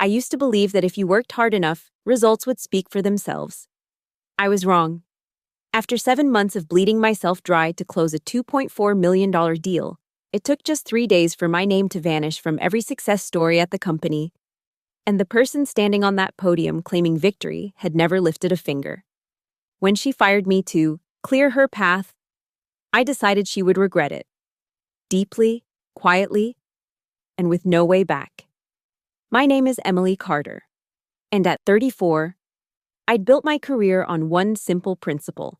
I used to believe that if you worked hard enough, results would speak for themselves. I was wrong. After 7 months of bleeding myself dry to close a $2.4 million deal, it took just 3 days for my name to vanish from every success story at the company. And the person standing on that podium claiming victory had never lifted a finger. When she fired me to clear her path, I decided she would regret it. Deeply, quietly, and with no way back. My name is Emily Carter. And at 34, I'd built my career on one simple principle.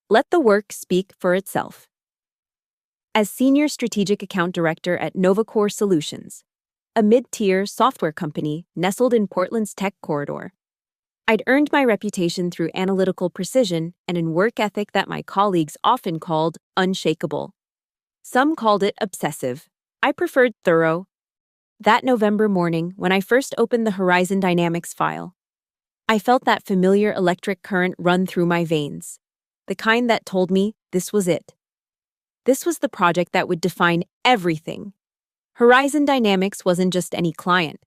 Let the work speak for itself. As Senior Strategic Account Director at Novacore Solutions, a mid-tier software company nestled in Portland's tech corridor, I'd earned my reputation through analytical precision and a work ethic that my colleagues often called unshakable. Some called it obsessive. I preferred thorough. That November morning, when I first opened the Horizon Dynamics file, I felt that familiar electric current run through my veins, the kind that told me this was it. This was the project that would define everything. Horizon Dynamics wasn't just any client.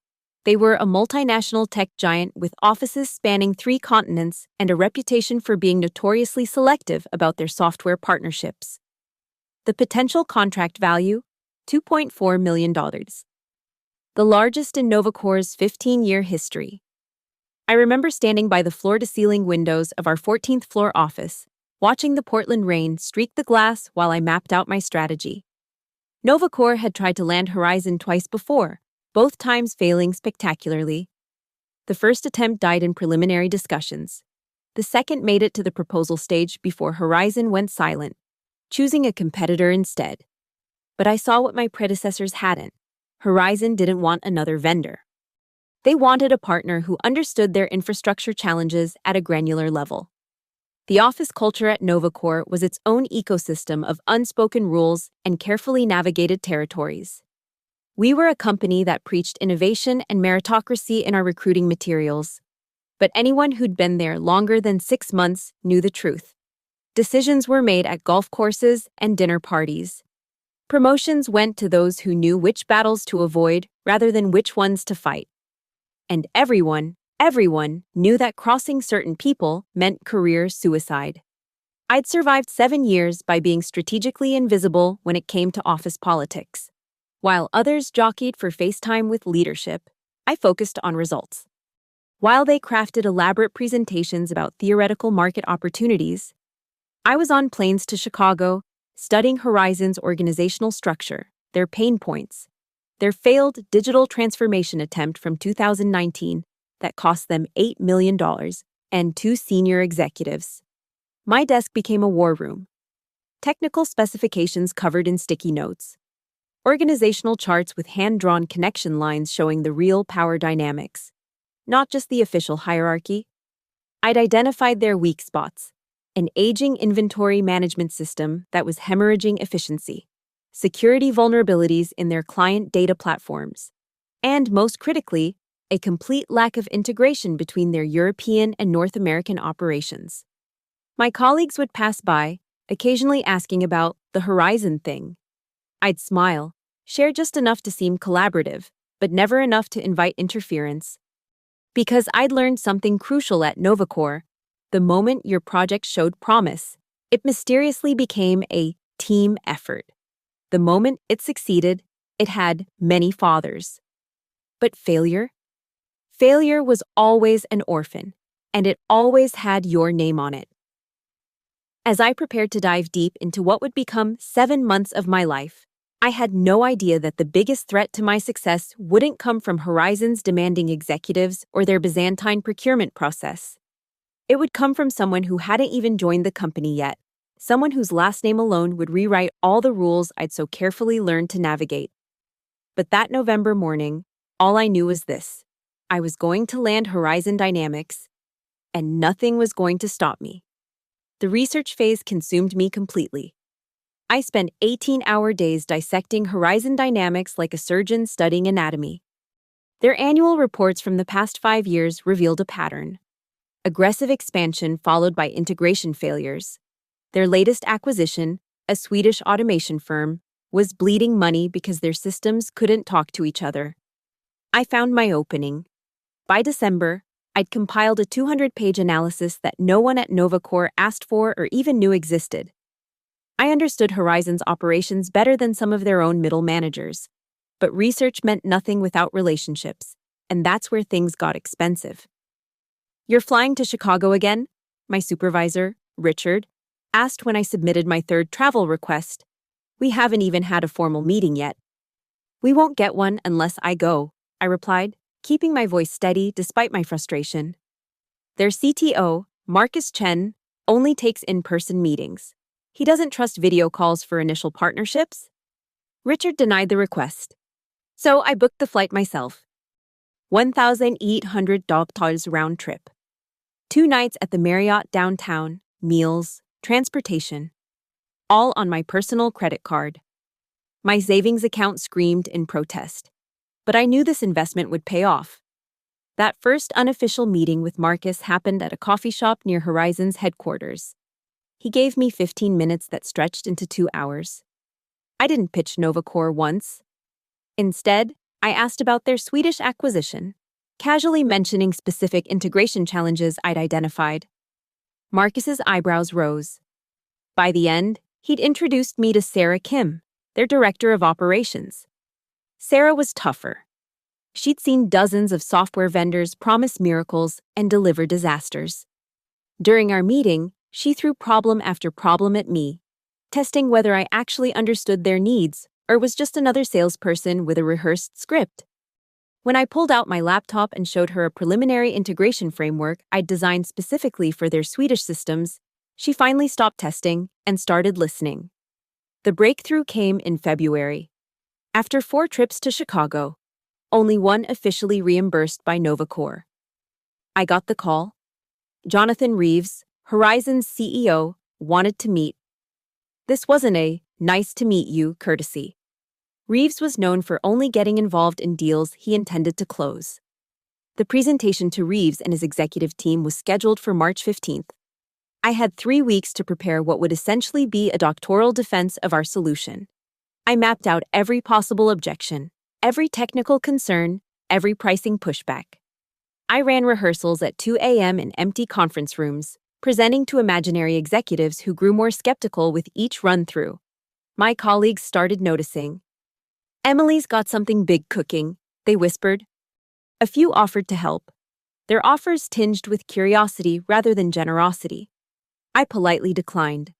They were a multinational tech giant with offices spanning 3 continents and a reputation for being notoriously selective about their software partnerships. The potential contract value? $2.4 million. The largest in Novacore's 15-year history. I remember standing by the floor-to-ceiling windows of our 14th floor office, watching the Portland rain streak the glass while I mapped out my strategy. Novacore had tried to land Horizon twice before, both times failing spectacularly. The first attempt died in preliminary discussions. The second made it to the proposal stage before Horizon went silent, choosing a competitor instead. But I saw what my predecessors hadn't. Horizon didn't want another vendor. They wanted a partner who understood their infrastructure challenges at a granular level. The office culture at Novacore was its own ecosystem of unspoken rules and carefully navigated territories. We were a company that preached innovation and meritocracy in our recruiting materials. But anyone who'd been there longer than 6 months knew the truth. Decisions were made at golf courses and dinner parties. Promotions went to those who knew which battles to avoid rather than which ones to fight. And everyone knew that crossing certain people meant career suicide. I'd survived 7 years by being strategically invisible when it came to office politics. While others jockeyed for face time with leadership, I focused on results. While they crafted elaborate presentations about theoretical market opportunities, I was on planes to Chicago, studying Horizon's organizational structure, their pain points, their failed digital transformation attempt from 2019 that cost them $8 million, and 2 senior executives. My desk became a war room. Technical specifications covered in sticky notes. Organizational charts with hand-drawn connection lines showing the real power dynamics, not just the official hierarchy. I'd identified their weak spots, an aging inventory management system that was hemorrhaging efficiency, security vulnerabilities in their client data platforms, and most critically, a complete lack of integration between their European and North American operations. My colleagues would pass by, occasionally asking about the Horizon thing. I'd smile, share just enough to seem collaborative, but never enough to invite interference. Because I'd learned something crucial at Novacore. The moment your project showed promise, it mysteriously became a team effort. The moment it succeeded, it had many fathers. But failure? Failure was always an orphan, and it always had your name on it. As I prepared to dive deep into what would become 7 months of my life, I had no idea that the biggest threat to my success wouldn't come from Horizon's demanding executives or their Byzantine procurement process. It would come from someone who hadn't even joined the company yet, someone whose last name alone would rewrite all the rules I'd so carefully learned to navigate. But that November morning, all I knew was this. I was going to land Horizon Dynamics, and nothing was going to stop me. The research phase consumed me completely. I spent 18-hour days dissecting Horizon Dynamics like a surgeon studying anatomy. Their annual reports from the past 5 years revealed a pattern. Aggressive expansion followed by integration failures. Their latest acquisition, a Swedish automation firm, was bleeding money because their systems couldn't talk to each other. I found my opening. By December, I'd compiled a 200-page analysis that no one at NovaCore asked for or even knew existed. I understood Horizon's operations better than some of their own middle managers. But research meant nothing without relationships, and that's where things got expensive. "You're flying to Chicago again?" my supervisor, Richard, asked when I submitted my third travel request. "We haven't even had a formal meeting yet." "We won't get one unless I go," I replied, keeping my voice steady despite my frustration. "Their CTO, Marcus Chen, only takes in-person meetings. He doesn't trust video calls for initial partnerships." Richard denied the request. So I booked the flight myself. $1,800 round trip. 2 nights at the Marriott downtown, meals, transportation. All on my personal credit card. My savings account screamed in protest. But I knew this investment would pay off. That first unofficial meeting with Marcus happened at a coffee shop near Horizon's headquarters. He gave me 15 minutes that stretched into 2 hours. I didn't pitch NovaCore once. Instead, I asked about their Swedish acquisition, casually mentioning specific integration challenges I'd identified. Marcus's eyebrows rose. By the end, he'd introduced me to Sarah Kim, their director of operations. Sarah was tougher. She'd seen dozens of software vendors promise miracles and deliver disasters. During our meeting, she threw problem after problem at me, testing whether I actually understood their needs or was just another salesperson with a rehearsed script. When I pulled out my laptop and showed her a preliminary integration framework I'd designed specifically for their Swedish systems, she finally stopped testing and started listening. The breakthrough came in February. After 4 trips to Chicago, only one officially reimbursed by NovaCore. I got the call. Jonathan Reeves, Horizon's CEO, wanted to meet. This wasn't a "nice to meet you" courtesy. Reeves was known for only getting involved in deals he intended to close. The presentation to Reeves and his executive team was scheduled for March 15th. I had 3 weeks to prepare what would essentially be a doctoral defense of our solution. I mapped out every possible objection, every technical concern, every pricing pushback. I ran rehearsals at 2 a.m. in empty conference rooms, presenting to imaginary executives who grew more skeptical with each run-through. My colleagues started noticing. "Emily's got something big cooking," they whispered. A few offered to help, their offers tinged with curiosity rather than generosity. I politely declined.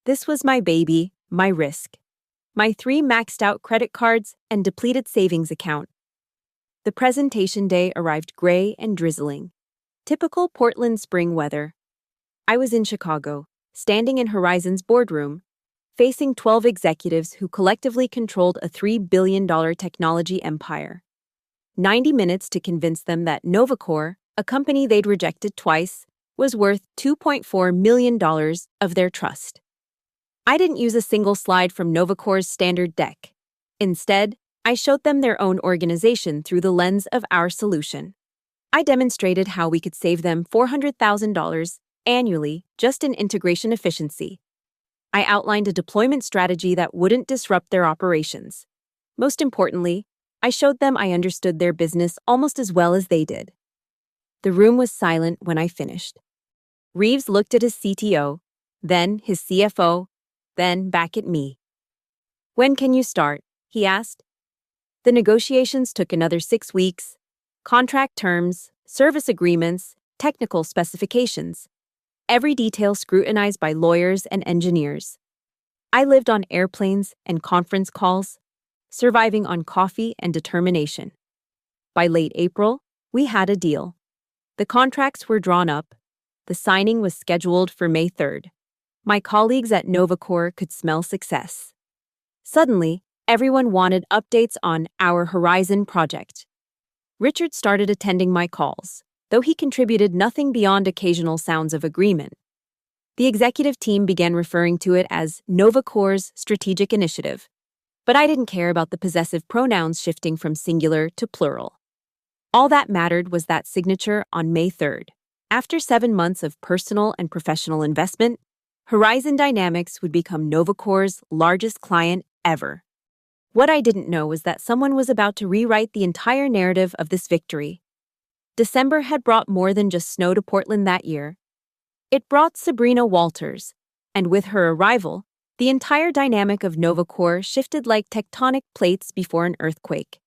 This was my baby, my risk. My 3 maxed-out credit cards and depleted savings account. The presentation day arrived gray and drizzling. Typical Portland spring weather. I was in Chicago, standing in Horizon's boardroom, facing 12 executives who collectively controlled a $3 billion technology empire. 90 minutes to convince them that NovaCore, a company they'd rejected twice, was worth $2.4 million of their trust. I didn't use a single slide from NovaCore's standard deck. Instead, I showed them their own organization through the lens of our solution. I demonstrated how we could save them $400,000 annually just in integration efficiency. I outlined a deployment strategy that wouldn't disrupt their operations. Most importantly, I showed them I understood their business almost as well as they did. The room was silent when I finished. Reeves looked at his CTO, then his CFO, then back at me. "When can you start?" he asked. The negotiations took another 6 weeks. Contract terms, service agreements, technical specifications. Every detail scrutinized by lawyers and engineers. I lived on airplanes and conference calls, surviving on coffee and determination. By late April, we had a deal. The contracts were drawn up. The signing was scheduled for May 3rd. My colleagues at NovaCore could smell success. Suddenly, everyone wanted updates on our Horizon project. Richard started attending my calls, though he contributed nothing beyond occasional sounds of agreement. The executive team began referring to it as NovaCore's strategic initiative, but I didn't care about the possessive pronouns shifting from singular to plural. All that mattered was that signature on May 3rd. After 7 months of personal and professional investment, Horizon Dynamics would become NovaCore's largest client ever. What I didn't know was that someone was about to rewrite the entire narrative of this victory. December had brought more than just snow to Portland that year. It brought Sabrina Walters, and with her arrival, the entire dynamic of NovaCore shifted like tectonic plates before an earthquake.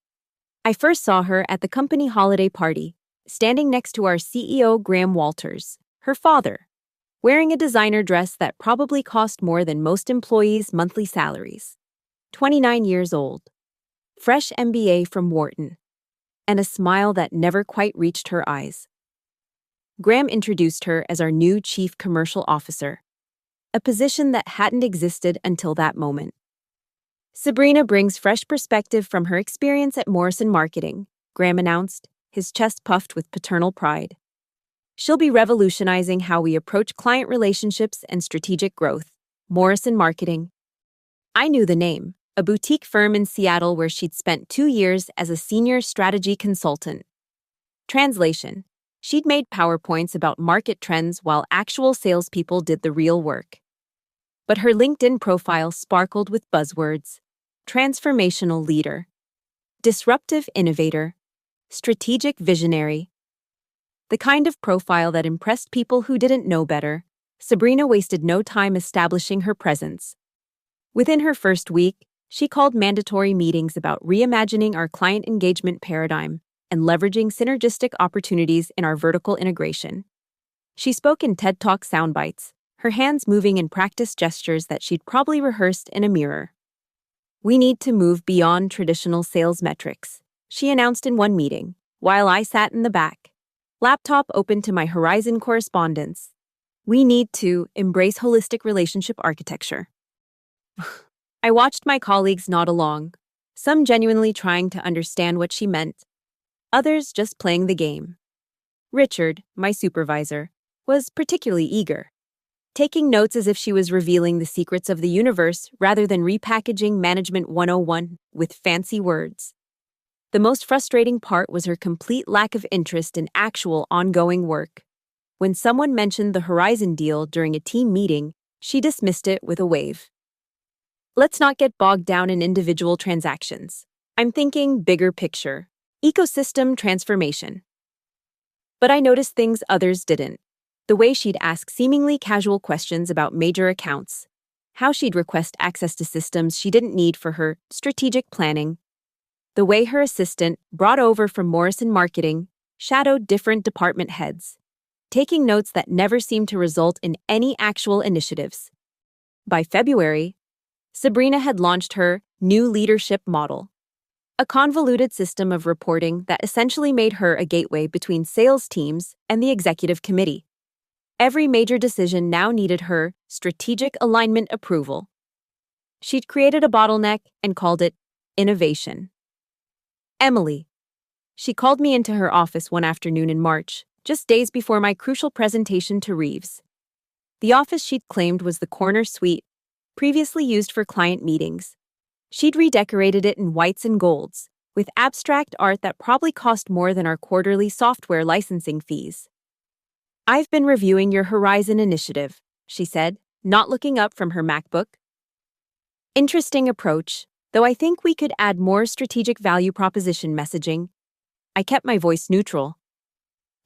I first saw her at the company holiday party, standing next to our CEO Graham Walters, her father, wearing a designer dress that probably cost more than most employees' monthly salaries. 29 years old, fresh MBA from Wharton, and a smile that never quite reached her eyes. Graham introduced her as our new Chief Commercial Officer, a position that hadn't existed until that moment. Sabrina brings fresh perspective from her experience at Morrison Marketing, Graham announced, his chest puffed with paternal pride. She'll be revolutionizing how we approach client relationships and strategic growth. Morrison Marketing. I knew the name, a boutique firm in Seattle where she'd spent 2 years as a senior strategy consultant. Translation: she'd made PowerPoints about market trends while actual salespeople did the real work. But her LinkedIn profile sparkled with buzzwords: transformational leader, disruptive innovator, strategic visionary. The kind of profile that impressed people who didn't know better. Sabrina wasted no time establishing her presence. Within her first week, she called mandatory meetings about reimagining our client engagement paradigm and leveraging synergistic opportunities in our vertical integration. She spoke in TED Talk soundbites, her hands moving in practice gestures that she'd probably rehearsed in a mirror. We need to move beyond traditional sales metrics, she announced in one meeting, while I sat in the back, laptop open to my Horizon correspondence. We need to embrace holistic relationship architecture. I watched my colleagues nod along, some genuinely trying to understand what she meant, others just playing the game. Richard, my supervisor, was particularly eager, taking notes as if she was revealing the secrets of the universe rather than repackaging Management 101 with fancy words. The most frustrating part was her complete lack of interest in actual ongoing work. When someone mentioned the Horizon deal during a team meeting, she dismissed it with a wave. Let's not get bogged down in individual transactions. I'm thinking bigger picture, ecosystem transformation. But I noticed things others didn't. The way she'd ask seemingly casual questions about major accounts, how she'd request access to systems she didn't need for her strategic planning, the way her assistant, brought over from Morrison Marketing, shadowed different department heads, taking notes that never seemed to result in any actual initiatives. By February, Sabrina had launched her new leadership model, a convoluted system of reporting that essentially made her a gateway between sales teams and the executive committee. Every major decision now needed her strategic alignment approval. She'd created a bottleneck and called it innovation. Emily. She called me into her office one afternoon in March, just days before my crucial presentation to Reeves. The office she'd claimed was the corner suite, previously used for client meetings. She'd redecorated it in whites and golds, with abstract art that probably cost more than our quarterly software licensing fees. I've been reviewing your Horizon initiative, she said, not looking up from her MacBook. Interesting approach, though I think we could add more strategic value proposition messaging. I kept my voice neutral.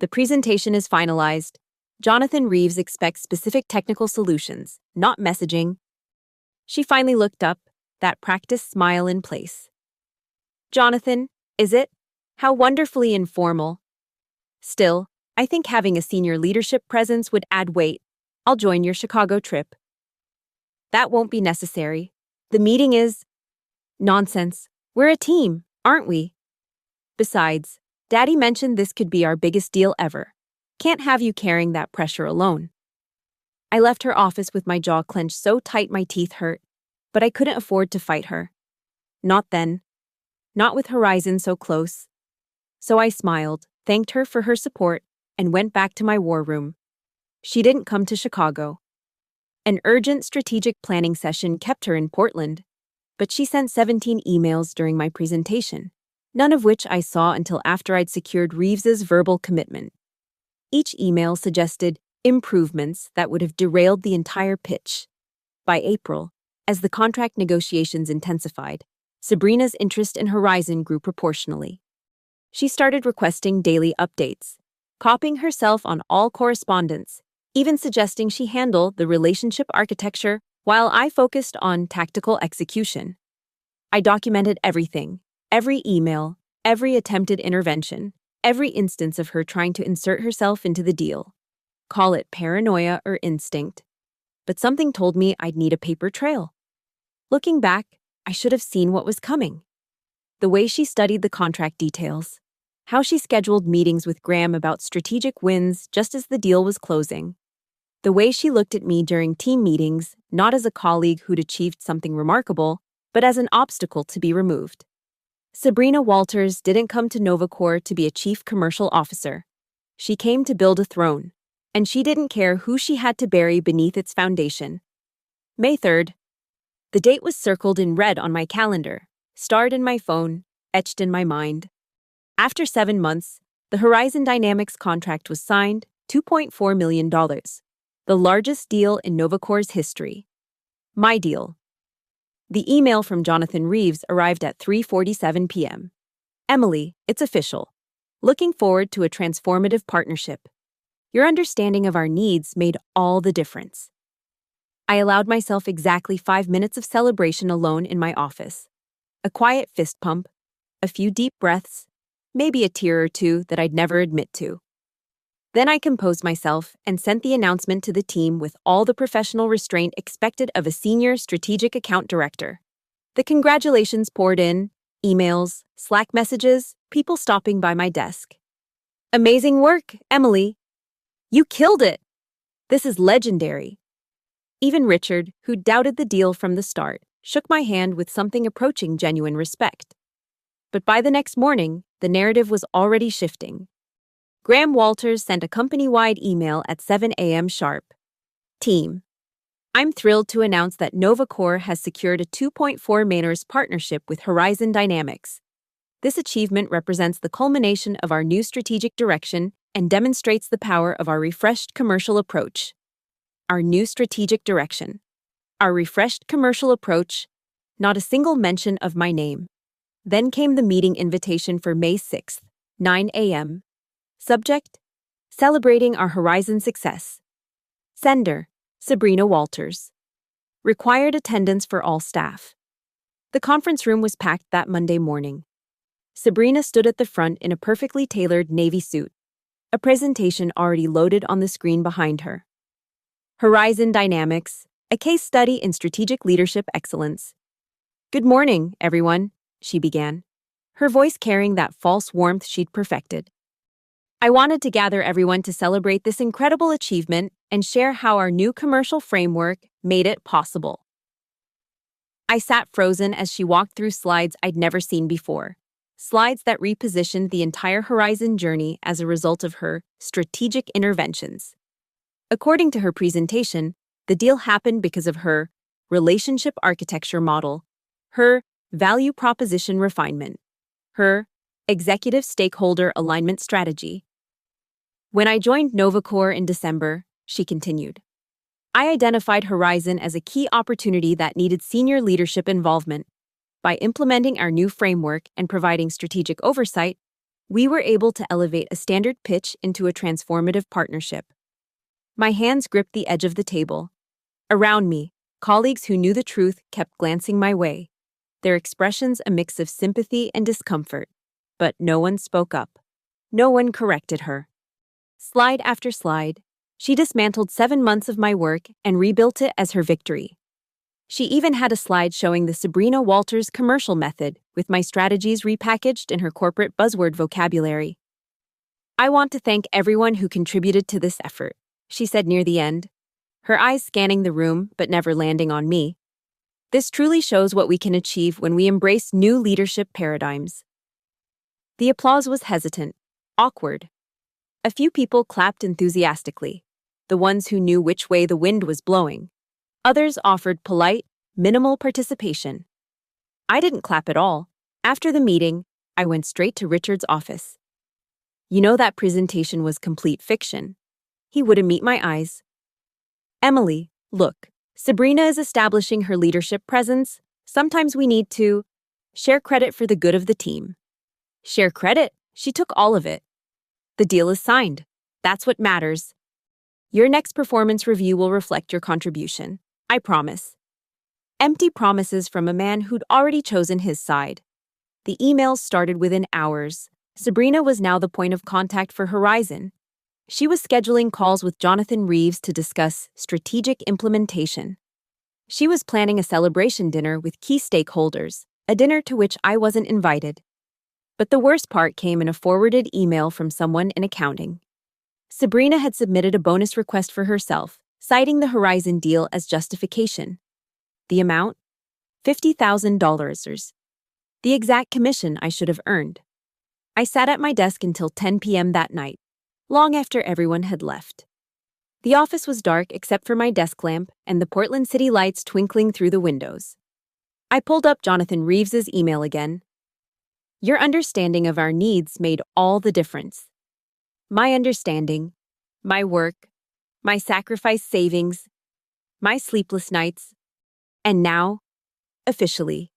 The presentation is finalized. Jonathan Reeves expects specific technical solutions, not messaging. She finally looked up, that practiced smile in place. Jonathan, is it? How wonderfully informal. Still, I think having a senior leadership presence would add weight. I'll join your Chicago trip. That won't be necessary. The meeting is... Nonsense. We're a team, aren't we? Besides, Daddy mentioned this could be our biggest deal ever. Can't have you carrying that pressure alone. I left her office with my jaw clenched so tight my teeth hurt, but I couldn't afford to fight her. Not then. Not with Horizon so close. So I smiled, thanked her for her support, and went back to my war room. She didn't come to Chicago. An urgent strategic planning session kept her in Portland, but she sent 17 emails during my presentation, none of which I saw until after I'd secured Reeves's verbal commitment. Each email suggested improvements that would have derailed the entire pitch. By April, as the contract negotiations intensified, Sabrina's interest in Horizon grew proportionally. She started requesting daily updates, copying herself on all correspondence, even suggesting she handle the relationship architecture while I focused on tactical execution. I documented everything, every email, every attempted intervention, every instance of her trying to insert herself into the deal. Call it paranoia or instinct. But something told me I'd need a paper trail. Looking back, I should have seen what was coming. The way she studied the contract details, how she scheduled meetings with Graham about strategic wins just as the deal was closing, the way she looked at me during team meetings, not as a colleague who'd achieved something remarkable, but as an obstacle to be removed. Sabrina Walters didn't come to Novacor to be a chief commercial officer. She came to build a throne, and she didn't care who she had to bury beneath its foundation. May 3rd. The date was circled in red on my calendar, starred in my phone, etched in my mind. After 7 months, the Horizon Dynamics contract was signed, $2.4 million, the largest deal in Novacor's history. My deal. The email from Jonathan Reeves arrived at 3:47 p.m. Emily, it's official. Looking forward to a transformative partnership. Your understanding of our needs made all the difference. I allowed myself exactly 5 minutes of celebration alone in my office. A quiet fist pump, a few deep breaths, maybe a tear or two that I'd never admit to. Then I composed myself and sent the announcement to the team with all the professional restraint expected of a senior strategic account director. The congratulations poured in, emails, Slack messages, people stopping by my desk. Amazing work, Emily. You killed it. This is legendary. Even Richard, who doubted the deal from the start, shook my hand with something approaching genuine respect. But by the next morning, the narrative was already shifting. Graham Walters sent a company-wide email at 7 a.m. sharp. Team, I'm thrilled to announce that Novacor has secured a $2.4 million partnership with Horizon Dynamics. This achievement represents the culmination of our new strategic direction and demonstrates the power of our refreshed commercial approach. Our new strategic direction. Our refreshed commercial approach. Not a single mention of my name. Then came the meeting invitation for May 6th, 9 a.m. Subject: Celebrating our Horizon success. Sender: Sabrina Walters. Required attendance for all staff. The conference room was packed that Monday morning. Sabrina stood at the front in a perfectly tailored navy suit, a presentation already loaded on the screen behind her. Horizon Dynamics, a case study in strategic leadership excellence. Good morning, everyone, she began, her voice carrying that false warmth she'd perfected. I wanted to gather everyone to celebrate this incredible achievement and share how our new commercial framework made it possible. I sat frozen as she walked through slides I'd never seen before, slides that repositioned the entire Horizon journey as a result of her strategic interventions. According to her presentation, the deal happened because of her relationship architecture model, her value proposition refinement, her executive stakeholder alignment strategy. When I joined Novacor in December, she continued, I identified Horizon as a key opportunity that needed senior leadership involvement. By implementing our new framework and providing strategic oversight, we were able to elevate a standard pitch into a transformative partnership. My hands gripped the edge of the table. Around me, colleagues who knew the truth kept glancing my way, their expressions a mix of sympathy and discomfort. But no one spoke up. No one corrected her. Slide after slide, she dismantled 7 months of my work and rebuilt it as her victory. She even had a slide showing the Sabrina Walters commercial method with my strategies repackaged in her corporate buzzword vocabulary. I want to thank everyone who contributed to this effort, she said near the end, her eyes scanning the room but never landing on me. This truly shows what we can achieve when we embrace new leadership paradigms. The applause was hesitant, awkward. A few people clapped enthusiastically, the ones who knew which way the wind was blowing. Others offered polite, minimal participation. I didn't clap at all. After the meeting, I went straight to Richard's office. You know that presentation was complete fiction. He wouldn't meet my eyes. Emily, look, Sabrina is establishing her leadership presence. Sometimes we need to share credit for the good of the team. Share credit? She took all of it. The deal is signed. That's what matters. Your next performance review will reflect your contribution. I promise. Empty promises from a man who'd already chosen his side. The emails started within hours. Sabrina was now the point of contact for Horizon. She was scheduling calls with Jonathan Reeves to discuss strategic implementation. She was planning a celebration dinner with key stakeholders, a dinner to which I wasn't invited. But the worst part came in a forwarded email from someone in accounting. Sabrina had submitted a bonus request for herself, citing the Horizon deal as justification. The amount? $50,000. The exact commission I should have earned. I sat at my desk until 10 p.m. that night, long after everyone had left. The office was dark except for my desk lamp and the Portland city lights twinkling through the windows. I pulled up Jonathan Reeves's email again. Your understanding of our needs made all the difference. My understanding, my work, my sacrificed savings, my sleepless nights, and now, officially,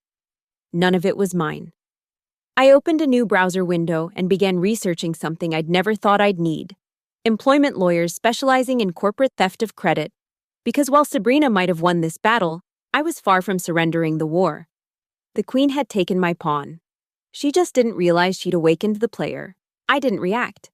none of it was mine. I opened a new browser window and began researching something I'd never thought I'd need: employment lawyers specializing in corporate theft of credit, because while Sabrina might have won this battle, I was far from surrendering the war. The queen had taken my pawn. She just didn't realize she'd awakened the player. I didn't react.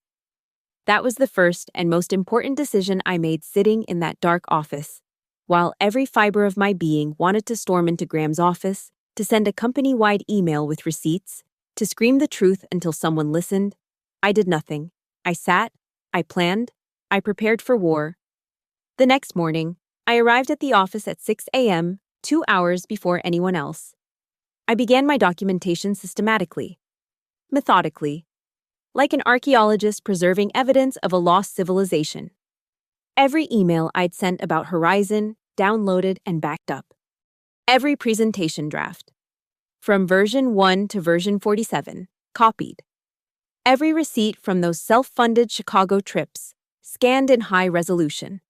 That was the first and most important decision I made sitting in that dark office, while every fiber of my being wanted to storm into Graham's office, to send a company-wide email with receipts, to scream the truth until someone listened. I did nothing. I sat, I planned, I prepared for war. The next morning, I arrived at the office at 6 a.m., 2 hours before anyone else. I began my documentation systematically, methodically, like an archaeologist preserving evidence of a lost civilization. Every email I'd sent about Horizon, downloaded and backed up. Every presentation draft, from version 1 to version 47, copied. Every receipt from those self-funded Chicago trips, scanned in high resolution.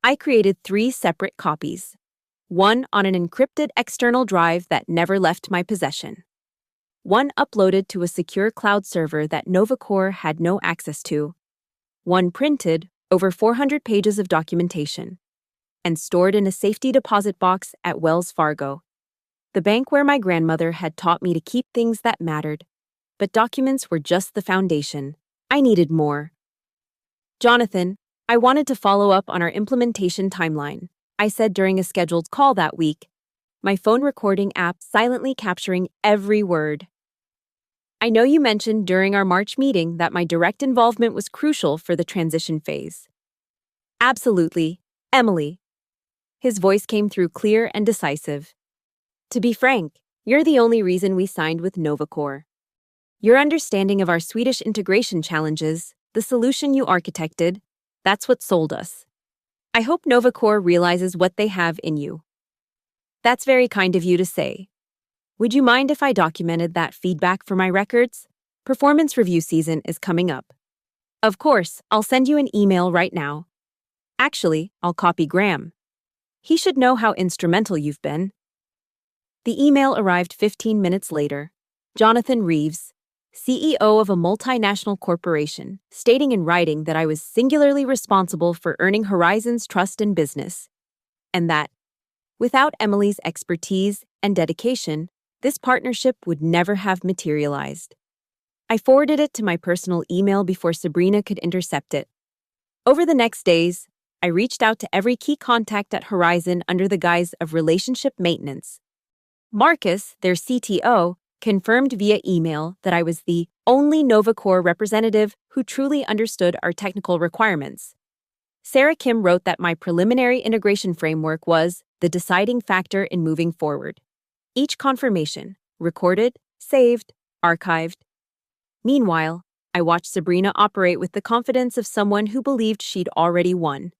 I created 3 separate copies. One on an encrypted external drive that never left my possession. One uploaded to a secure cloud server that NovaCore had no access to. One printed, over 400 pages of documentation, and stored in a safety deposit box at Wells Fargo, the bank where my grandmother had taught me to keep things that mattered. But documents were just the foundation. I needed more. Jonathan, I wanted to follow up on our implementation timeline, I said during a scheduled call that week, my phone recording app silently capturing every word. I know you mentioned during our March meeting that my direct involvement was crucial for the transition phase. Absolutely, Emily. His voice came through clear and decisive. To be frank, you're the only reason we signed with NovaCore. Your understanding of our Swedish integration challenges, the solution you architected, that's what sold us. I hope NovaCore realizes what they have in you. That's very kind of you to say. Would you mind if I documented that feedback for my records? Performance review season is coming up. Of course, I'll send you an email right now. Actually, I'll copy Graham. He should know how instrumental you've been. The email arrived 15 minutes later. Jonathan Reeves, CEO of a multinational corporation, stating in writing that I was singularly responsible for earning Horizon's trust in business, and that, without Emily's expertise and dedication, this partnership would never have materialized. I forwarded it to my personal email before Sabrina could intercept it. Over the next days, I reached out to every key contact at Horizon under the guise of relationship maintenance. Marcus, their CTO, confirmed via email that I was the only NovaCore representative who truly understood our technical requirements. Sarah Kim wrote that my preliminary integration framework was the deciding factor in moving forward. Each confirmation, recorded, saved, archived. Meanwhile, I watched Sabrina operate with the confidence of someone who believed she'd already won.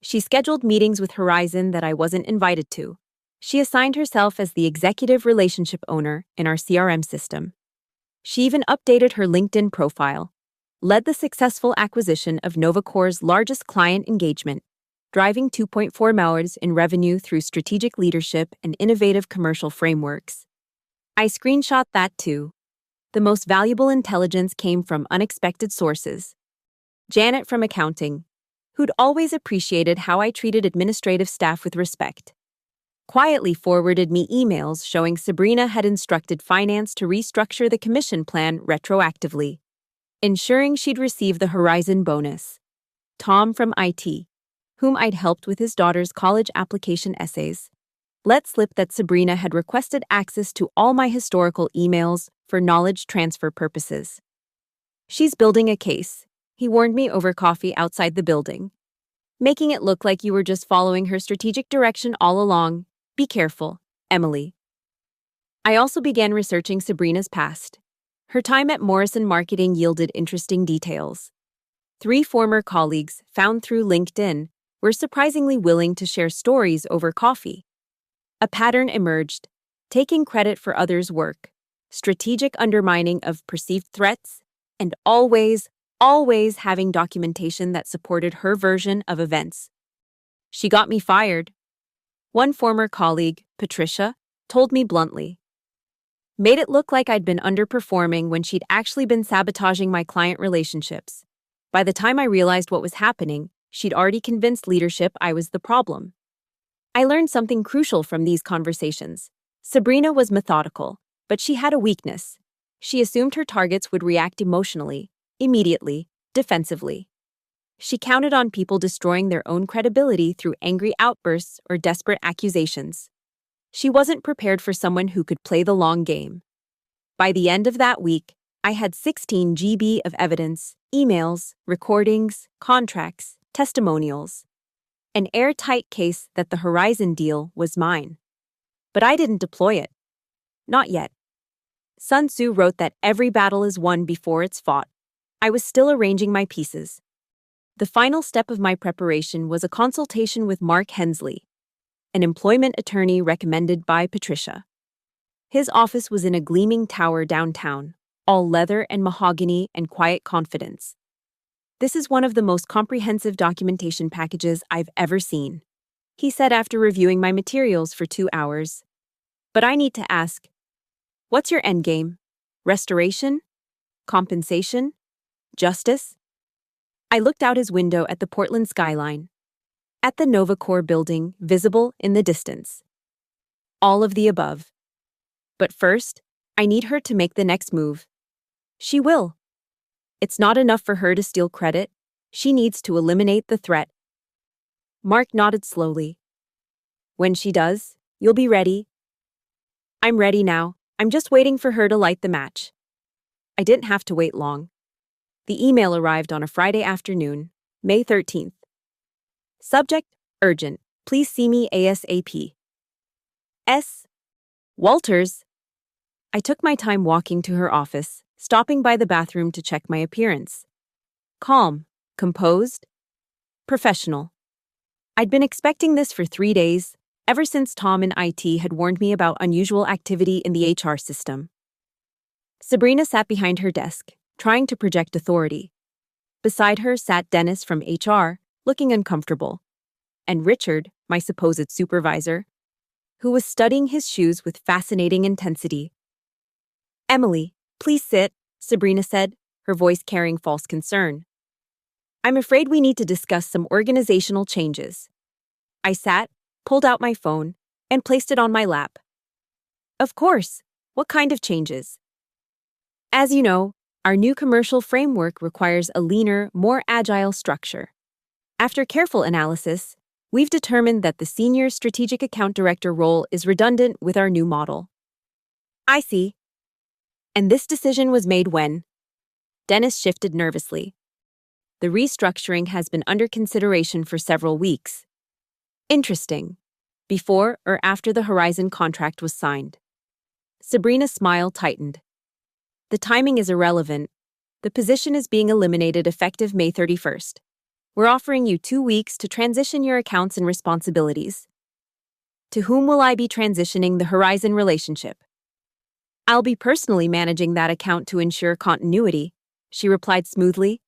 She scheduled meetings with Horizon that I wasn't invited to. She assigned herself as the executive relationship owner in our CRM system. She even updated her LinkedIn profile, led the successful acquisition of NovaCore's largest client engagement, driving 2.4 million in revenue through strategic leadership and innovative commercial frameworks. I screenshot that too. The most valuable intelligence came from unexpected sources. Janet from accounting, who'd always appreciated how I treated administrative staff with respect, quietly forwarded me emails showing Sabrina had instructed finance to restructure the commission plan retroactively, ensuring she'd receive the Horizon bonus. Tom from IT, whom I'd helped with his daughter's college application essays, let slip that Sabrina had requested access to all my historical emails for knowledge transfer purposes. She's building a case, he warned me over coffee outside the building, making it look like you were just following her strategic direction all along. Be careful, Emily. I also began researching Sabrina's past. Her time at Morrison Marketing yielded interesting details. 3 former colleagues, found through LinkedIn, were surprisingly willing to share stories over coffee. A pattern emerged: taking credit for others' work, strategic undermining of perceived threats, and always having documentation that supported her version of events. She got me fired. One former colleague, Patricia, told me bluntly. Made it look like I'd been underperforming when she'd actually been sabotaging my client relationships. By the time I realized what was happening, she'd already convinced leadership I was the problem. I learned something crucial from these conversations. Sabrina was methodical, but she had a weakness. She assumed her targets would react emotionally, immediately, defensively. She counted on people destroying their own credibility through angry outbursts or desperate accusations. She wasn't prepared for someone who could play the long game. By the end of that week, I had 16 GB of evidence, emails, recordings, contracts, testimonials. An airtight case that the Horizon deal was mine. But I didn't deploy it. Not yet. Sun Tzu wrote that every battle is won before it's fought. I was still arranging my pieces. The final step of my preparation was a consultation with Mark Hensley, an employment attorney recommended by Patricia. His office was in a gleaming tower downtown, all leather and mahogany and quiet confidence. This is one of the most comprehensive documentation packages I've ever seen, he said after reviewing my materials for 2 hours. But I need to ask, what's your endgame? Restoration? Compensation? Justice? I looked out his window at the Portland skyline, at the Nova Corps building visible in the distance. All of the above. But first, I need her to make the next move. She will. It's not enough for her to steal credit. She needs to eliminate the threat. Mark nodded slowly. When she does, you'll be ready. I'm ready now. I'm just waiting for her to light the match. I didn't have to wait long. The email arrived on a Friday afternoon, May 13th. Subject: urgent. Please see me ASAP. S. Walters. I took my time walking to her office, stopping by the bathroom to check my appearance. Calm, composed, professional. I'd been expecting this for 3 days, ever since Tom in IT had warned me about unusual activity in the HR system. Sabrina sat behind her desk, trying to project authority. Beside her sat Dennis from HR, looking uncomfortable, and Richard, my supposed supervisor, who was studying his shoes with fascinating intensity. Emily, please sit, Sabrina said, her voice carrying false concern. I'm afraid we need to discuss some organizational changes. I sat, pulled out my phone, and placed it on my lap. Of course. What kind of changes? As you know, our new commercial framework requires a leaner, more agile structure. After careful analysis, we've determined that the Senior Strategic Account Director role is redundant with our new model. I see. And this decision was made when? Dennis shifted nervously. The restructuring has been under consideration for several weeks. Interesting. Before or after the Horizon contract was signed? Sabrina's smile tightened. The timing is irrelevant. The position is being eliminated effective May 31st. We're offering you 2 weeks to transition your accounts and responsibilities. To whom will I be transitioning the Horizon relationship? I'll be personally managing that account to ensure continuity, she replied smoothly.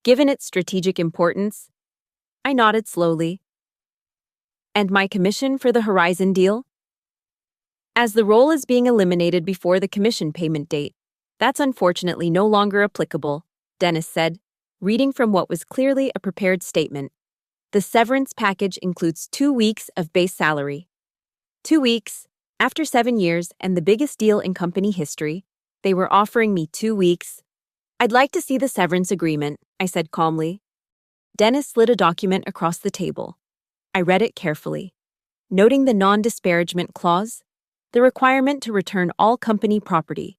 Given its strategic importance, I nodded slowly. And my commission for the Horizon deal? As the role is being eliminated before the commission payment date, That's unfortunately no longer applicable, Dennis said, reading from what was clearly a prepared statement. The severance package includes 2 weeks of base salary. 2 weeks. After 7 years and the biggest deal in company history, they were offering me 2 weeks. I'd like to see the severance agreement, I said calmly. Dennis slid a document across the table. I read it carefully, noting the non-disparagement clause, the requirement to return all company property,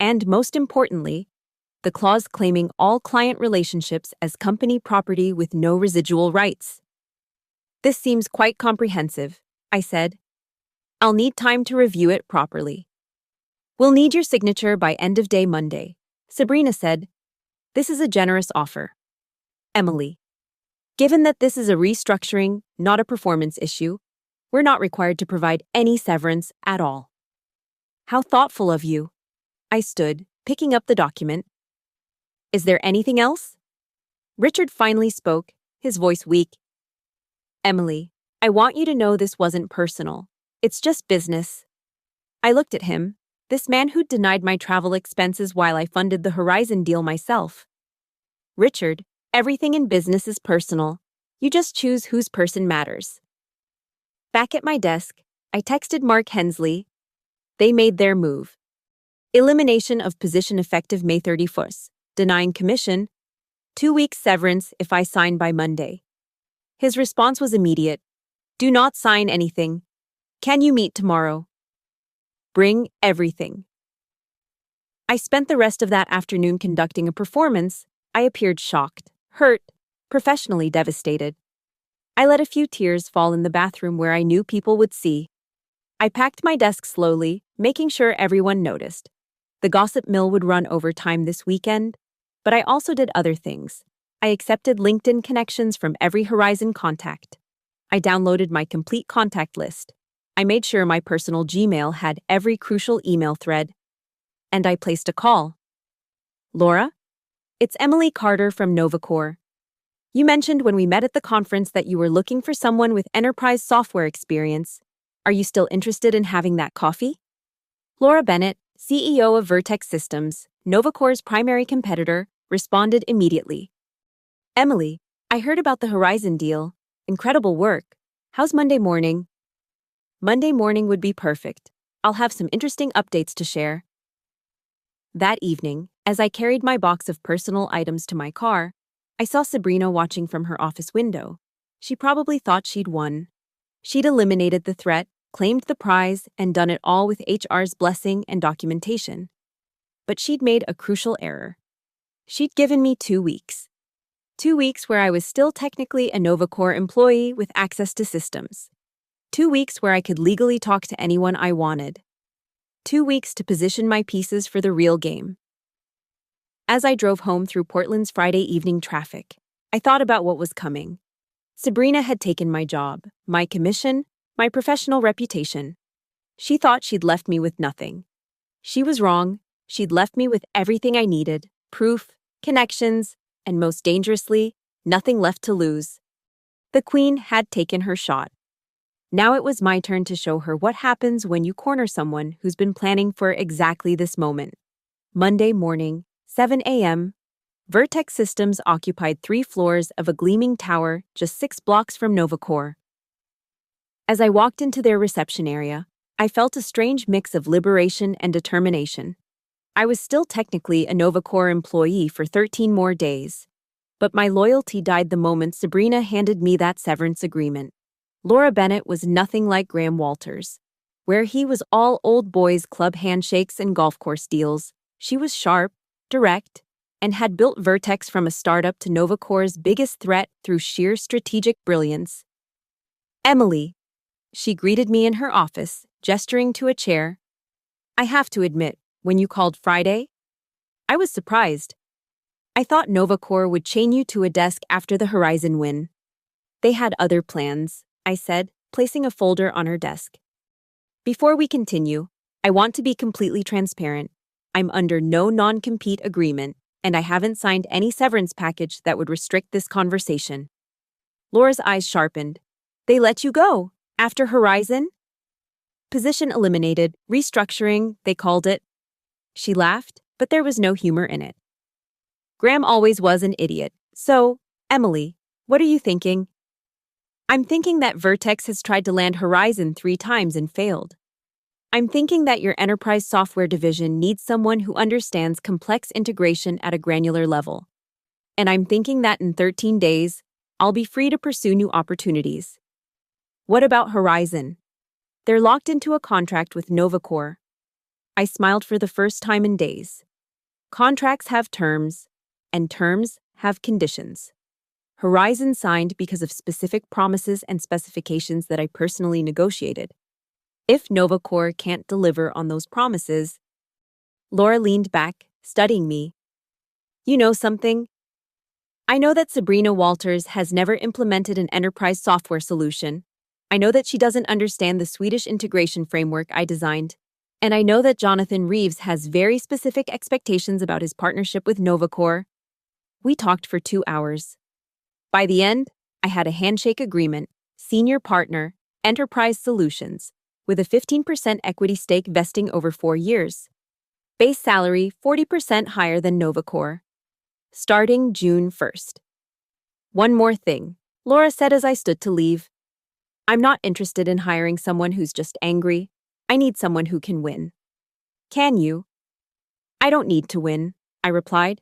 and most importantly, the clause claiming all client relationships as company property with no residual rights. This seems quite comprehensive, I said. I'll need time to review it properly. We'll need your signature by end of day Monday, Sabrina said. This is a generous offer. Emily. Given that this is a restructuring, not a performance issue, we're not required to provide any severance at all. How thoughtful of you. I stood, picking up the document. Is there anything else? Richard finally spoke, his voice weak. Emily, I want you to know this wasn't personal. It's just business. I looked at him, this man who'd denied my travel expenses while I funded the Horizon deal myself. Richard, everything in business is personal. You just choose whose person matters. Back at my desk, I texted Mark Hensley. They made their move. Elimination of position effective May 31st. Denying commission. 2 weeks severance if I sign by Monday. His response was immediate. Do not sign anything. Can you meet tomorrow? Bring everything. I spent the rest of that afternoon conducting a performance. I appeared shocked, hurt, professionally devastated. I let a few tears fall in the bathroom where I knew people would see. I packed my desk slowly, making sure everyone noticed. The gossip mill would run overtime this weekend, but I also did other things. I accepted LinkedIn connections from every Horizon contact. I downloaded my complete contact list. I made sure my personal Gmail had every crucial email thread. And I placed a call. Laura? It's Emily Carter from Novacor. You mentioned when we met at the conference that you were looking for someone with enterprise software experience. Are you still interested in having that coffee? Laura Bennett, CEO of Vertex Systems, Novacor's primary competitor, responded immediately. Emily, I heard about the Horizon deal. Incredible work. How's Monday morning? Monday morning would be perfect. I'll have some interesting updates to share. That evening, as I carried my box of personal items to my car, I saw Sabrina watching from her office window. She probably thought she'd won. She'd eliminated the threat, claimed the prize, and done it all with HR's blessing and documentation. But she'd made a crucial error. She'd given me 2 weeks. 2 weeks where I was still technically a Novacor employee with access to systems. 2 weeks where I could legally talk to anyone I wanted. 2 weeks to position my pieces for the real game. As I drove home through Portland's Friday evening traffic, I thought about what was coming. Sabrina had taken my job, my commission, my professional reputation. She thought she'd left me with nothing. She was wrong. She'd left me with everything I needed, proof, connections, and most dangerously, nothing left to lose. The Queen had taken her shot. Now it was my turn to show her what happens when you corner someone who's been planning for exactly this moment. Monday morning, 7 a.m., Vertex Systems occupied 3 floors of a gleaming tower just 6 blocks from Novacor. As I walked into their reception area, I felt a strange mix of liberation and determination. I was still technically a Novacor employee for 13 more days, but my loyalty died the moment Sabrina handed me that severance agreement. Laura Bennett was nothing like Graham Walters. Where he was all old boys club handshakes and golf course deals, she was sharp, direct, and had built Vertex from a startup to Novacor's biggest threat through sheer strategic brilliance. Emily. She greeted me in her office, gesturing to a chair. I have to admit, when you called Friday, I was surprised. I thought Novacor would chain you to a desk after the Horizon win. They had other plans, I said, placing a folder on her desk. Before we continue, I want to be completely transparent. I'm under no non-compete agreement, and I haven't signed any severance package that would restrict this conversation. Laura's eyes sharpened. They let you go, after Horizon? Position eliminated, restructuring, they called it. She laughed, but there was no humor in it. Graham always was an idiot. So, Emily, what are you thinking? I'm thinking that Vertex has tried to land Horizon 3 times and failed. I'm thinking that your enterprise software division needs someone who understands complex integration at a granular level. And I'm thinking that in 13 days, I'll be free to pursue new opportunities. What about Horizon? They're locked into a contract with NovaCore. I smiled for the first time in days. Contracts have terms, and terms have conditions. Horizon signed because of specific promises and specifications that I personally negotiated. If NovaCore can't deliver on those promises, Laura leaned back, studying me. You know something? I know that Sabrina Walters has never implemented an enterprise software solution. I know that she doesn't understand the Swedish integration framework I designed. And I know that Jonathan Reeves has very specific expectations about his partnership with NovaCore. We talked for 2 hours. By the end, I had a handshake agreement, senior partner, enterprise solutions, with a 15% equity stake vesting over 4 years. Base salary 40% higher than NovaCore. Starting June 1st. One more thing, Laura said as I stood to leave. I'm not interested in hiring someone who's just angry. I need someone who can win. Can you? I don't need to win, I replied.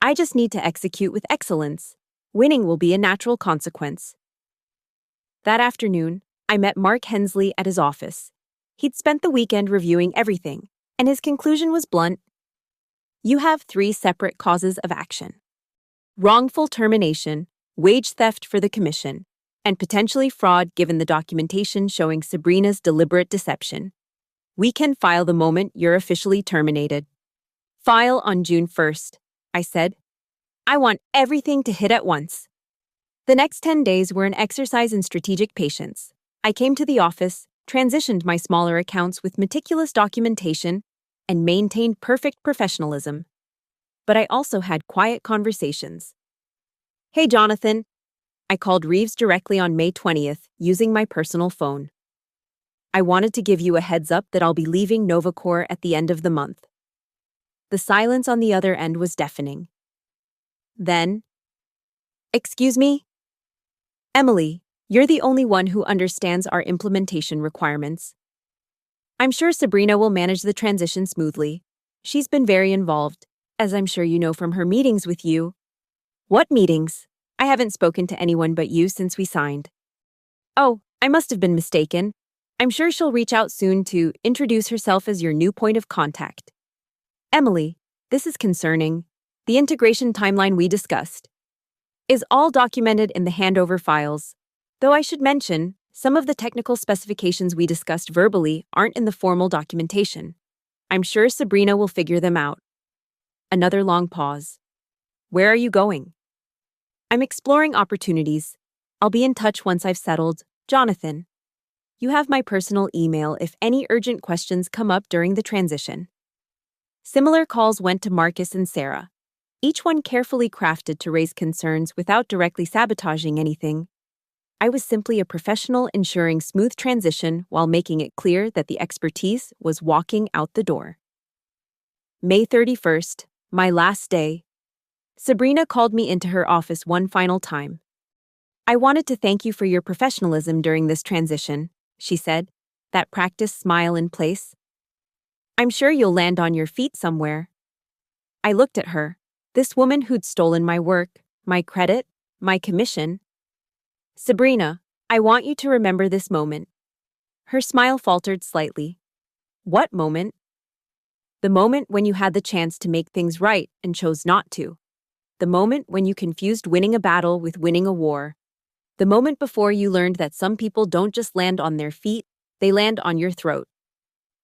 I just need to execute with excellence. Winning will be a natural consequence. That afternoon, I met Mark Hensley at his office. He'd spent the weekend reviewing everything, and his conclusion was blunt. You have 3 separate causes of action: wrongful termination, wage theft for the commission, and potentially fraud given the documentation showing Sabrina's deliberate deception. We can file the moment you're officially terminated. File on June 1st, I said. I want everything to hit at once. The next 10 days were an exercise in strategic patience. I came to the office, transitioned my smaller accounts with meticulous documentation, and maintained perfect professionalism. But I also had quiet conversations. Hey, Jonathan. I called Reeves directly on May 20th using my personal phone. I wanted to give you a heads up that I'll be leaving NovaCore at the end of the month. The silence on the other end was deafening. Then, excuse me? Emily, you're the only one who understands our implementation requirements. I'm sure Sabrina will manage the transition smoothly. She's been very involved, as I'm sure you know from her meetings with you. What meetings? I haven't spoken to anyone but you since we signed. Oh, I must have been mistaken. I'm sure she'll reach out soon to introduce herself as your new point of contact. Emily, this is concerning. The integration timeline we discussed is all documented in the handover files, though I should mention, some of the technical specifications we discussed verbally aren't in the formal documentation. I'm sure Sabrina will figure them out. Another long pause. Where are you going? I'm exploring opportunities. I'll be in touch once I've settled. Jonathan. You have my personal email if any urgent questions come up during the transition. Similar calls went to Marcus and Sarah, each one carefully crafted to raise concerns without directly sabotaging anything. I was simply a professional ensuring smooth transition while making it clear that the expertise was walking out the door. May 31st, my last day. Sabrina called me into her office one final time. I wanted to thank you for your professionalism during this transition, she said, that practiced smile in place. I'm sure you'll land on your feet somewhere. I looked at her, this woman who'd stolen my work, my credit, my commission. Sabrina, I want you to remember this moment. Her smile faltered slightly. What moment? The moment when you had the chance to make things right and chose not to. The moment when you confused winning a battle with winning a war. The moment before you learned that some people don't just land on their feet, they land on your throat.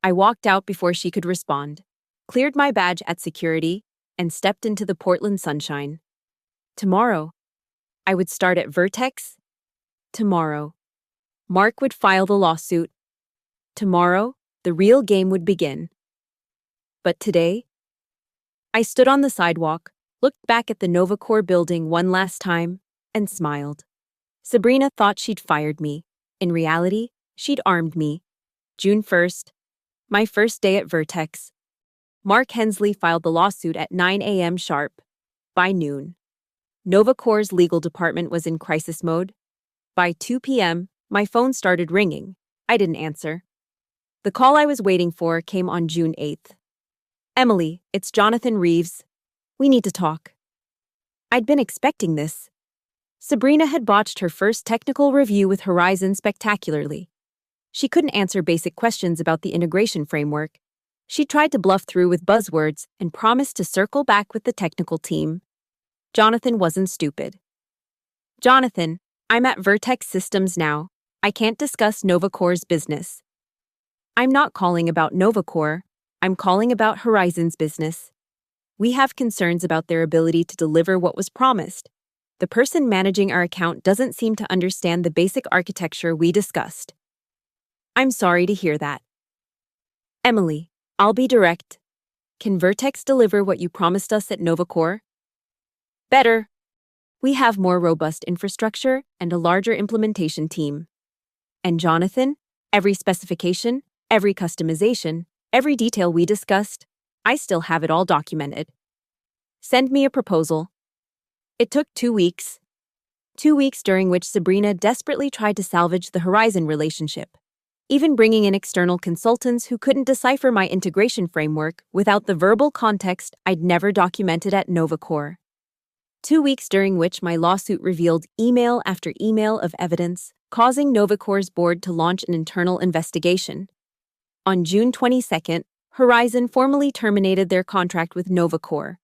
I walked out before she could respond, cleared my badge at security, and stepped into the Portland sunshine. Tomorrow, I would start at Vertex. Tomorrow, Mark would file the lawsuit. Tomorrow, the real game would begin. But today, I stood on the sidewalk, looked back at the NovaCore building one last time, and smiled. Sabrina thought she'd fired me. In reality, she'd armed me. June 1st, my first day at Vertex. Mark Hensley filed the lawsuit at 9 a.m. sharp. By noon, Novacore's legal department was in crisis mode. By 2 p.m., my phone started ringing. I didn't answer. The call I was waiting for came on June 8th. Emily, it's Jonathan Reeves. We need to talk. I'd been expecting this. Sabrina had botched her first technical review with Horizon spectacularly. She couldn't answer basic questions about the integration framework. She tried to bluff through with buzzwords and promised to circle back with the technical team. Jonathan wasn't stupid. Jonathan, I'm at Vertex Systems now. I can't discuss Novacore's business. I'm not calling about Novacore. I'm calling about Horizon's business. We have concerns about their ability to deliver what was promised. The person managing our account doesn't seem to understand the basic architecture we discussed. I'm sorry to hear that. Emily, I'll be direct. Can Vertex deliver what you promised us at Novacore? Better. We have more robust infrastructure and a larger implementation team. And Jonathan, every specification, every customization, every detail we discussed, I still have it all documented. Send me a proposal. It took 2 weeks. 2 weeks during which Sabrina desperately tried to salvage the Horizon relationship, even bringing in external consultants who couldn't decipher my integration framework without the verbal context I'd never documented at Novacore. 2 weeks during which my lawsuit revealed email after email of evidence, causing Novacore's board to launch an internal investigation. On June 22nd, Horizon formally terminated their contract with Novacore,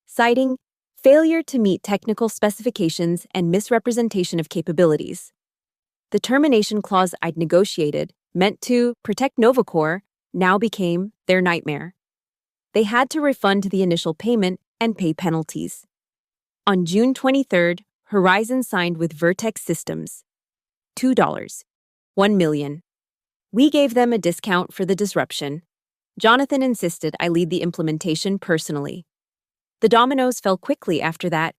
citing failure to meet technical specifications and misrepresentation of capabilities. The termination clause I'd negotiated, meant to protect Novacore, now became their nightmare. They had to refund the initial payment and pay penalties. On June 23rd, Horizon signed with Vertex Systems. $2. $1 million. We gave them a discount for the disruption. Jonathan insisted I lead the implementation personally. The dominoes fell quickly after that.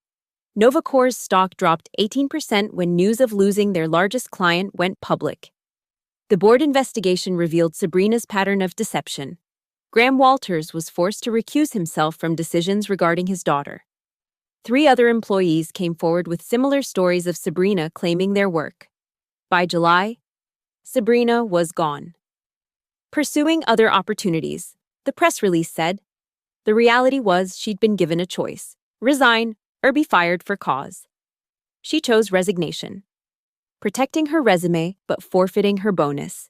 Novacore's stock dropped 18% when news of losing their largest client went public. The board investigation revealed Sabrina's pattern of deception. Graham Walters was forced to recuse himself from decisions regarding his daughter. 3 other employees came forward with similar stories of Sabrina claiming their work. By July, Sabrina was gone. Pursuing other opportunities, the press release said. The reality was she'd been given a choice: resign or be fired for cause. She chose resignation, protecting her resume but forfeiting her bonus,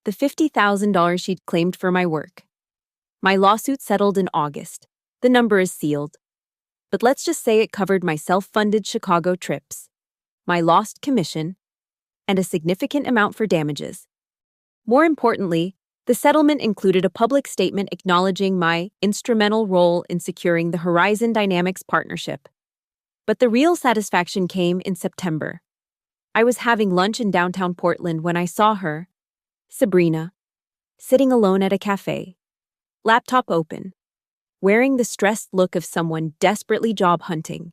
the $50,000 she'd claimed for my work. My lawsuit settled in August. The number is sealed. But let's just say it covered my self-funded Chicago trips, my lost commission, and a significant amount for damages. More importantly, the settlement included a public statement acknowledging my instrumental role in securing the Horizon Dynamics partnership. But the real satisfaction came in September. I was having lunch in downtown Portland when I saw her, Sabrina, sitting alone at a cafe, laptop open, wearing the stressed look of someone desperately job hunting.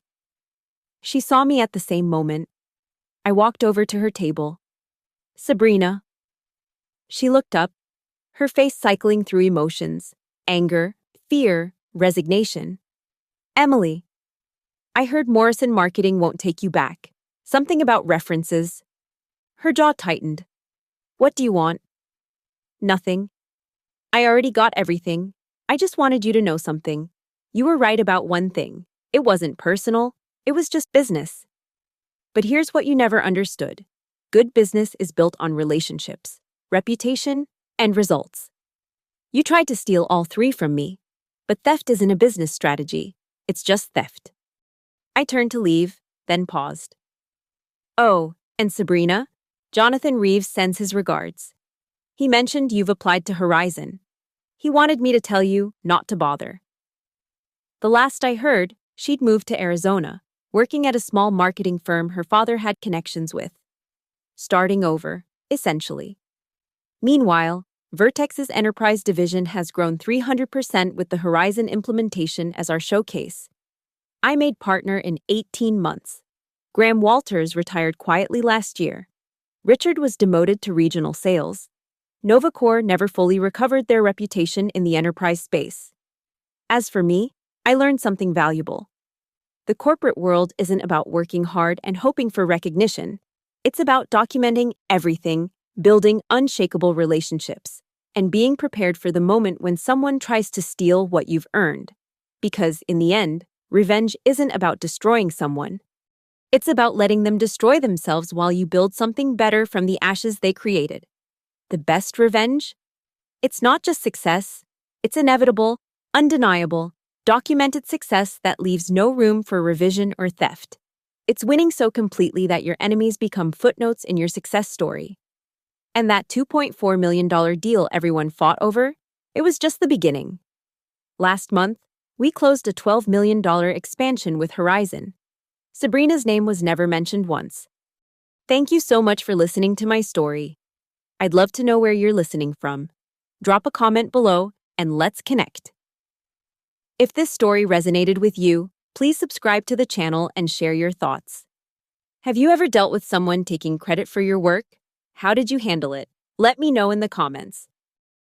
She saw me at the same moment. I walked over to her table. Sabrina. She looked up, her face cycling through emotions: anger, fear, resignation. Emily. I heard Morrison Marketing won't take you back. Something about references. Her jaw tightened. What do you want? Nothing. I already got everything. I just wanted you to know something. You were right about one thing. It wasn't personal. It was just business. But here's what you never understood. Good business is built on relationships, reputation, and results. You tried to steal all 3 from me, but theft isn't a business strategy. It's just theft. I turned to leave, then paused. Oh, and Sabrina, Jonathan Reeves sends his regards. He mentioned you've applied to Horizon. He wanted me to tell you not to bother. The last I heard, she'd moved to Arizona, working at a small marketing firm her father had connections with. Starting over, essentially. Meanwhile, Vertex's enterprise division has grown 300% with the Horizon implementation as our showcase. I made partner in 18 months. Graham Walters retired quietly last year. Richard was demoted to regional sales. Novacore never fully recovered their reputation in the enterprise space. As for me, I learned something valuable. The corporate world isn't about working hard and hoping for recognition. It's about documenting everything, building unshakable relationships, and being prepared for the moment when someone tries to steal what you've earned. Because, in the end, revenge isn't about destroying someone. It's about letting them destroy themselves while you build something better from the ashes they created. The best revenge? It's not just success, it's inevitable, undeniable, documented success that leaves no room for revision or theft. It's winning so completely that your enemies become footnotes in your success story. And that $2.4 million deal everyone fought over? It was just the beginning. Last month, we closed a $12 million expansion with Horizon. Sabrina's name was never mentioned once. Thank you so much for listening to my story. I'd love to know where you're listening from. Drop a comment below and let's connect. If this story resonated with you, please subscribe to the channel and share your thoughts. Have you ever dealt with someone taking credit for your work? How did you handle it? Let me know in the comments.